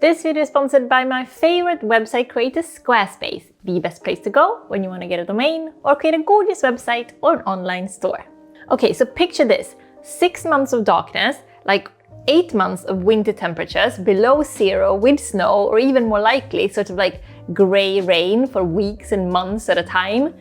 This video is sponsored by my favorite website creator, Squarespace, the best place to go when you want to get a domain or create a gorgeous website or an online store. Okay, so picture this, 6 months of darkness, like 8 months of winter temperatures below zero with snow, or even more likely, sort of like grey rain for weeks and months at a time.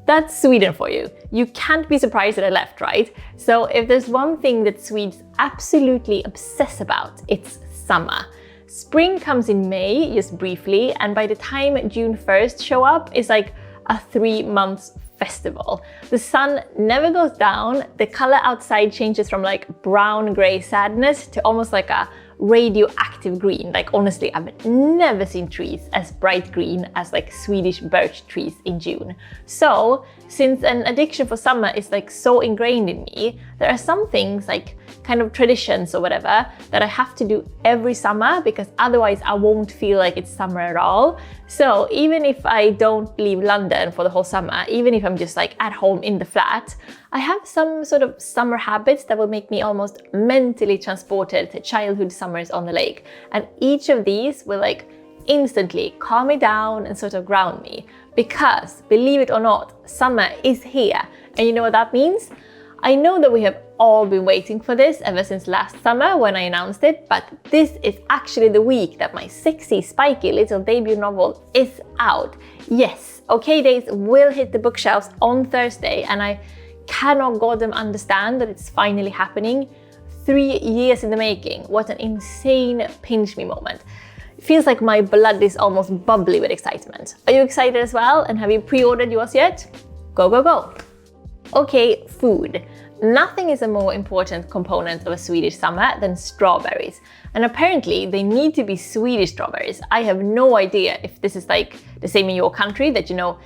That's Sweden for you. You can't be surprised that I left, right? So if there's one thing that Swedes absolutely obsess about, it's summer. Spring comes in May, just briefly, and by the time June 1st show up, it's like a 3 months festival. The sun never goes down, the color outside changes from like brown-gray sadness to almost like a radioactive green. Like honestly, I've never seen trees as bright green as like Swedish birch trees in June. So, since an addiction for summer is like so ingrained in me, there are some things like kind of traditions or whatever that I have to do every summer because otherwise I won't feel like it's summer at all. So even if I don't leave London for the whole summer, even if I'm just like at home in the flat, I have some sort of summer habits that will make me almost mentally transported to childhood summers on the lake. And each of these will like instantly calm me down and sort of ground me. Because, believe it or not, summer is here. And you know what that means? I know that we have all been waiting for this ever since last summer when I announced it, but this is actually the week that my sexy, spiky little debut novel is out. Yes, Okaydays will hit the bookshelves on Thursday, and I cannot goddamn understand that it's finally happening. 3 years in the making. What an insane pinch me moment. It feels like my blood is almost bubbly with excitement. Are you excited as well? And have you pre-ordered yours yet? Go, go, go. Okay, food. Nothing is a more important component of a Swedish summer than strawberries. And apparently they need to be Swedish strawberries. I have no idea if this is like the same in your country, that you know,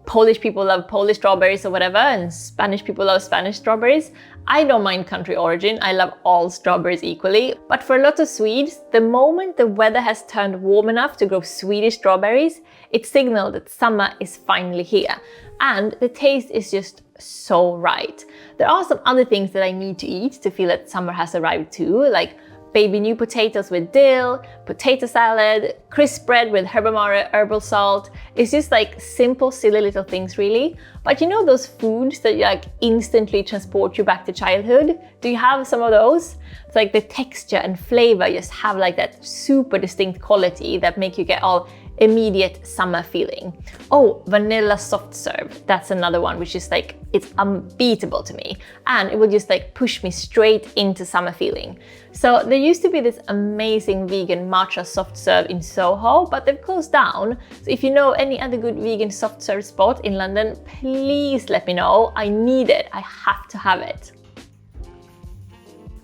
Polish people love Polish strawberries or whatever, and Spanish people love Spanish strawberries. I don't mind country origin, I love all strawberries equally. But for a lot of Swedes, the moment the weather has turned warm enough to grow Swedish strawberries, it signals that summer is finally here. And the taste is just so right. There are some other things that I need to eat to feel that summer has arrived too, like baby new potatoes with dill, potato salad, crisp bread with herbamare herbal salt. It's just like simple, silly little things really. But you know those foods that like instantly transport you back to childhood? Do you have some of those? It's like the texture and flavor just have like that super distinct quality that make you get all immediate summer feeling. Oh, vanilla soft serve. That's another one which is like, it's unbeatable to me. And it will just like push me straight into summer feeling. So there used to be this amazing vegan matcha soft serve in Soho, but they've closed down. So if you know any other good vegan soft serve spot in London, please let me know. I need it. I have to have it.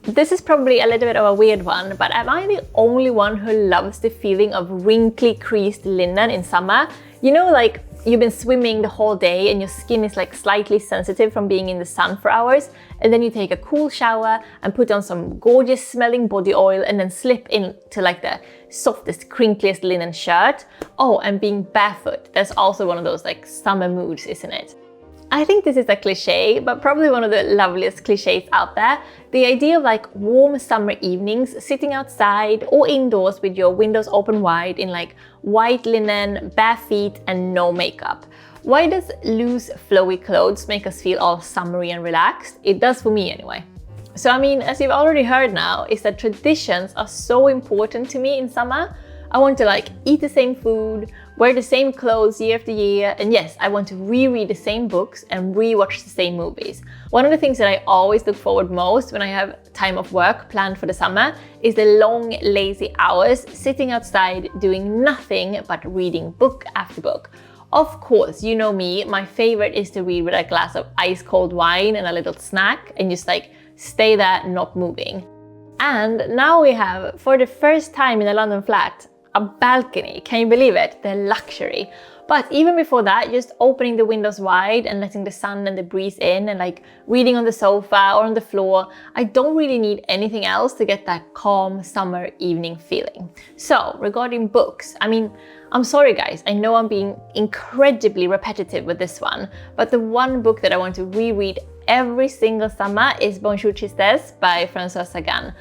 This is probably a little bit of a weird one, but am I the only one who loves the feeling of wrinkly creased linen in summer? You know, like you've been swimming the whole day and your skin is like slightly sensitive from being in the sun for hours, and then you take a cool shower and put on some gorgeous smelling body oil and then slip into like the softest, crinkliest linen shirt. Oh, and being barefoot, that's also one of those like summer moods, isn't it? I think this is a cliche, but probably one of the loveliest cliches out there. The idea of like warm summer evenings, sitting outside or indoors with your windows open wide in like white linen, bare feet and no makeup. Why does loose, flowy clothes make us feel all summery and relaxed? It does for me anyway. So I mean, as you've already heard now, is that traditions are so important to me in summer. I want to like eat the same food, wear the same clothes year after year, and yes, I want to reread the same books and rewatch the same movies. One of the things that I always look forward most when I have time off work planned for the summer is the long, lazy hours sitting outside doing nothing but reading book after book. Of course, you know me, my favorite is to read with a glass of ice cold wine and a little snack and just like stay there not moving. And now we have, for the first time in a London flat, a balcony. Can you believe it? The luxury. But even before that, just opening the windows wide and letting the sun and the breeze in and like reading on the sofa or on the floor, I don't really need anything else to get that calm summer evening feeling. So regarding books, I mean, I'm sorry guys, I know I'm being incredibly repetitive with this one, but the one book that I want to reread every single summer is Bonjour, Tristess by Françoise Sagan.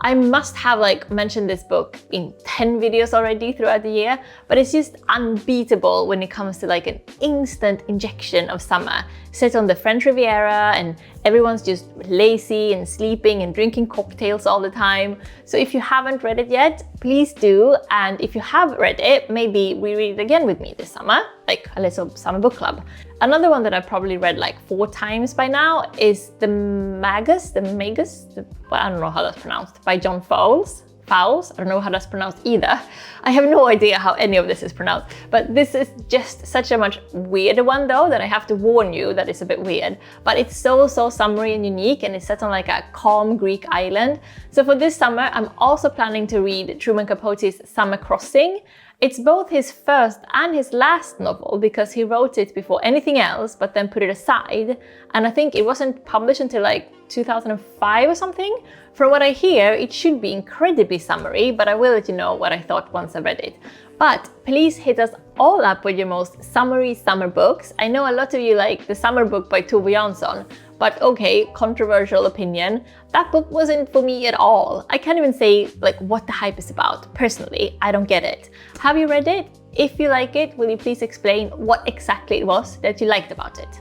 I must have like mentioned this book in 10 videos already throughout the year, but it's just unbeatable when it comes to like an instant injection of summer. Set on the French Riviera and everyone's just lazy and sleeping and drinking cocktails all the time. So if you haven't read it yet, please do. And if you have read it, maybe reread it again with me this summer, like a little summer book club. Another one that I've probably read like 4 times by now is The Magus, well, I don't know how that's pronounced, by John Fowles. I don't know how that's pronounced either. I have no idea how any of this is pronounced, but this is just such a much weirder one though that I have to warn you that it's a bit weird, but it's so summery and unique, and it's set on like a calm Greek island. So for this summer, I'm also planning to read Truman Capote's Summer Crossing. It's both his first and his last novel because he wrote it before anything else, but then put it aside. And I think it wasn't published until like 2005 or something. From what I hear, it should be incredibly summery, but I will let you know what I thought once I read it. But please hit us all up with your most summery summer books. I know a lot of you like The Summer Book by Tove Jansson, but okay, controversial opinion. That book wasn't for me at all. I can't even say like what the hype is about. Personally, I don't get it. Have you read it? If you like it, will you please explain what exactly it was that you liked about it?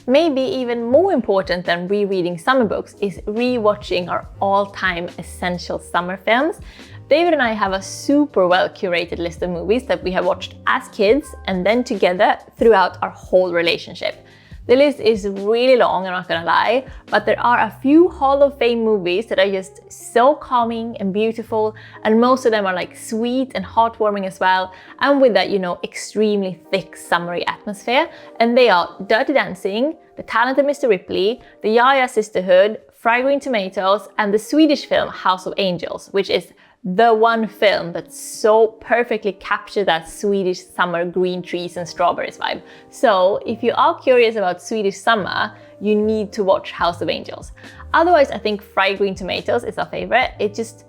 Maybe even more important than rereading summer books is rewatching our all-time essential summer films. David and I have a super well curated list of movies that we have watched as kids and then together throughout our whole relationship. The list is really long, I'm not gonna lie, but there are a few Hall of Fame movies that are just so calming and beautiful, and most of them are like sweet and heartwarming as well, and with that, you know, extremely thick summery atmosphere. And they are Dirty Dancing, The Talented Mr. Ripley, The Yaya Sisterhood, Fried Green Tomatoes, and the Swedish film House of Angels, which is the one film that so perfectly captured that Swedish summer green trees and strawberries vibe. So if you are curious about Swedish summer, you need to watch House of Angels. Otherwise, I think Fried Green Tomatoes is our favorite. It's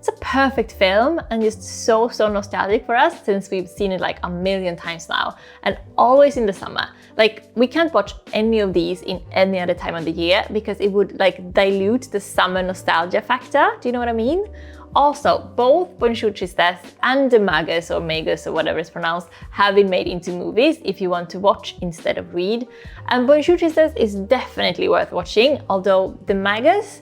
a perfect film and just so nostalgic for us since we've seen it like a million times now, and always in the summer. Like, we can't watch any of these in any other time of the year because it would like dilute the summer nostalgia factor. Do you know what I mean? Also, both Bonjour, Tristess and The Magus or Magus or whatever it's pronounced have been made into movies if you want to watch instead of read. And Bonjour, Tristess is definitely worth watching, although The Magus,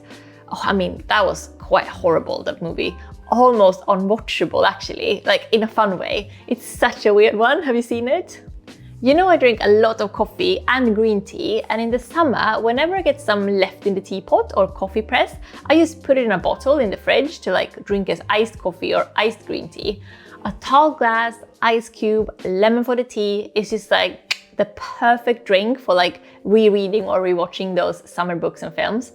oh, I mean, that was quite horrible, that movie. Almost unwatchable actually, like in a fun way. It's such a weird one. Have you seen it? You know, I drink a lot of coffee and green tea, and in the summer, whenever I get some left in the teapot or coffee press, I just put it in a bottle in the fridge to like drink as iced coffee or iced green tea. A tall glass, ice cube, lemon for the tea is just like the perfect drink for like rereading or rewatching those summer books and films.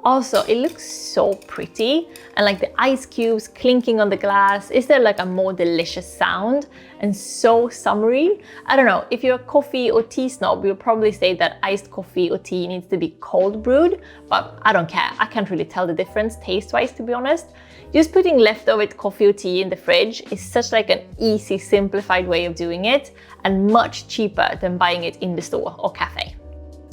Also, it looks so pretty, and like the ice cubes clinking on the glass, is there like a more delicious sound and so summery? I don't know, if you're a coffee or tea snob, you'll probably say that iced coffee or tea needs to be cold brewed, but I don't care. I can't really tell the difference taste-wise, to be honest. Just putting leftover coffee or tea in the fridge is such like an easy, simplified way of doing it, and much cheaper than buying it in the store or cafe.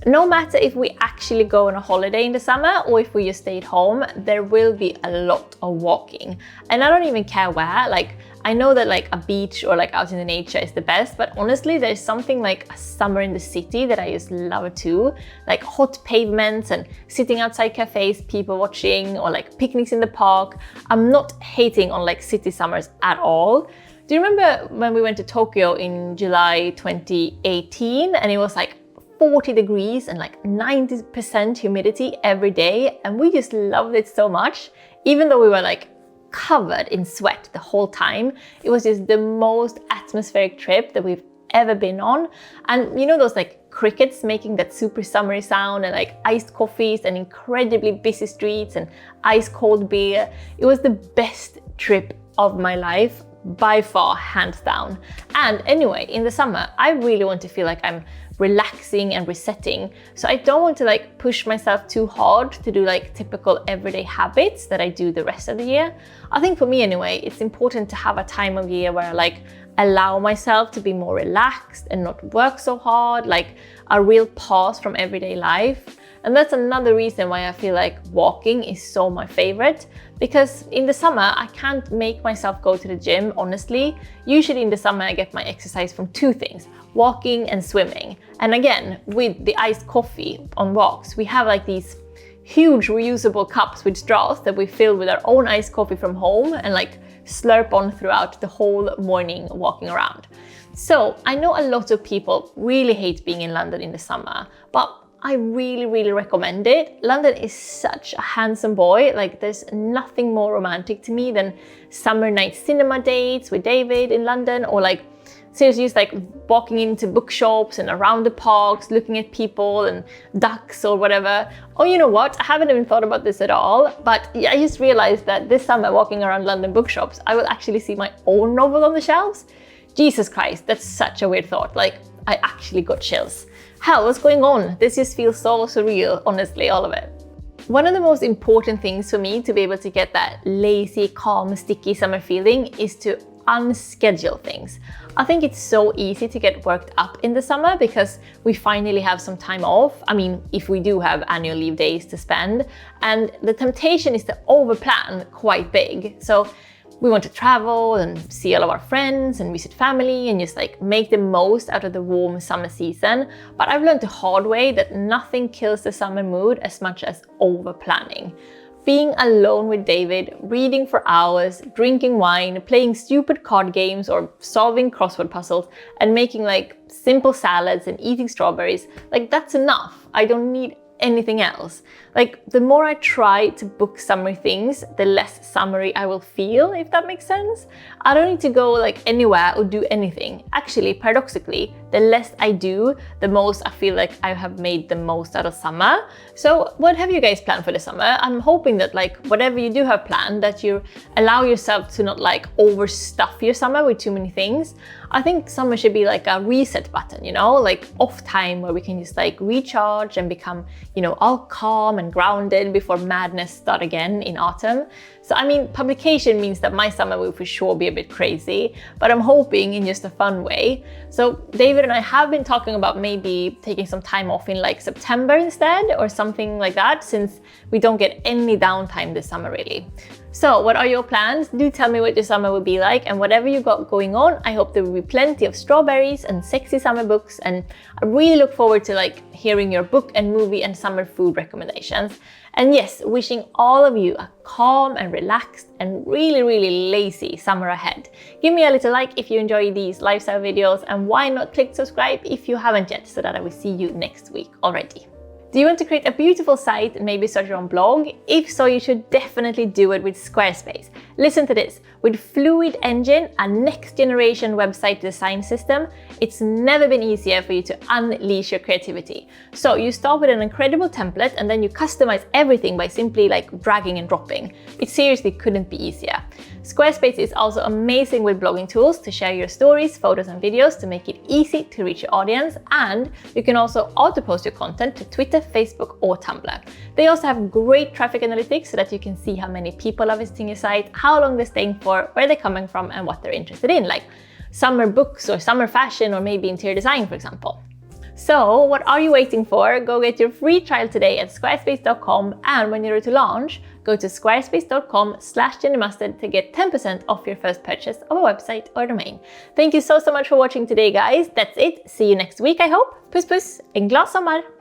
No matter if we actually go on a holiday in the summer or if we just stay at home, there will be a lot of walking. And I don't even care where. Like, I know that like a beach or like out in the nature is the best, but honestly, there's something like a summer in the city that I just love too. Like hot pavements and sitting outside cafes, people watching, or like picnics in the park. I'm not hating on like city summers at all. Do you remember when we went to Tokyo in July 2018 and it was like 40 degrees and like 90% humidity every day, and we just loved it so much, even though we were like covered in sweat the whole time. It was just the most atmospheric trip that we've ever been on. And you know those like crickets making that super summery sound, and like iced coffees and incredibly busy streets and ice cold beer. It was the best trip of my life by far, hands down. And anyway, in the summer, I really want to feel like I'm relaxing and resetting. So I don't want to like push myself too hard to do like typical everyday habits that I do the rest of the year. I think for me anyway, it's important to have a time of year where I like allow myself to be more relaxed and not work so hard, like a real pause from everyday life. And that's another reason why I feel like walking is so my favorite, because in the summer I can't make myself go to the gym, honestly. Usually in the summer I get my exercise from two things, walking and swimming. And again, with the iced coffee on walks, we have like these huge reusable cups with straws that we fill with our own iced coffee from home and like slurp on throughout the whole morning walking around. So I know a lot of people really hate being in London in the summer, but I really recommend it. London is such a handsome boy. Like there's nothing more romantic to me than summer night cinema dates with David in London, or like seriously just like walking into bookshops and around the parks, looking at people and ducks or whatever. Oh, you know what? I haven't even thought about this at all, but I just realized that this summer walking around London bookshops, I will actually see my own novel on the shelves. Jesus Christ, that's such a weird thought. Like I actually got chills. Hell, what's going on? This just feels so surreal, honestly, all of it. One of the most important things for me to be able to get that lazy, calm, sticky summer feeling is to unschedule things. I think it's so easy to get worked up in the summer because we finally have some time off. I mean, if we do have annual leave days to spend, and the temptation is to overplan quite big. So we want to travel and see all of our friends and visit family and just like make the most out of the warm summer season. But I've learned the hard way that nothing kills the summer mood as much as over planning. Being alone with David, reading for hours, drinking wine, playing stupid card games or solving crossword puzzles and making like simple salads and eating strawberries, like that's enough. I don't need anything else. Like the more I try to book summer things, the less summery I will feel, if that makes sense. I don't need to go like anywhere or do anything. Actually, paradoxically, the less I do, the most I feel like I have made the most out of summer. So what have you guys planned for the summer? I'm hoping that like whatever you do have planned, that you allow yourself to not like overstuff your summer with too many things. I think summer should be like a reset button, you know, like off time where we can just like recharge and become, you know, all calm and grounded before madness start again in autumn. So I mean, publication means that my summer will for sure be a bit crazy, but I'm hoping in just a fun way. So David and I have been talking about maybe taking some time off in like September instead or something like that, since we don't get any downtime this summer really. So what are your plans? Do tell me what your summer will be like, and whatever you got going on, I hope there will be plenty of strawberries and sexy summer books, and I really look forward to like hearing your book and movie and summer food recommendations. And yes, wishing all of you a calm and relaxed and really lazy summer ahead. Give me a little like if you enjoy these lifestyle videos, and why not click subscribe if you haven't yet, so that I will see you next week already. Do you want to create a beautiful site and maybe start your own blog? If so, you should definitely do it with Squarespace. Listen to this. With Fluid Engine, a next generation website design system, it's never been easier for you to unleash your creativity. So you start with an incredible template and then you customize everything by simply like dragging and dropping. It seriously couldn't be easier. Squarespace is also amazing with blogging tools to share your stories, photos and videos to make it easy to reach your audience, and you can also auto-post your content to Twitter, Facebook or Tumblr. They also have great traffic analytics so that you can see how many people are visiting your site, how long they're staying for, where they're coming from and what they're interested in, like summer books or summer fashion or maybe interior design, for example. So what are you waiting for? Go get your free trial today at squarespace.com, and when you're ready to launch, go to squarespace.com/jennymustard to get 10% off your first purchase of a website or domain. Thank you so much for watching today, guys. That's it. See you next week, I hope. Puss puss, en glad sommar!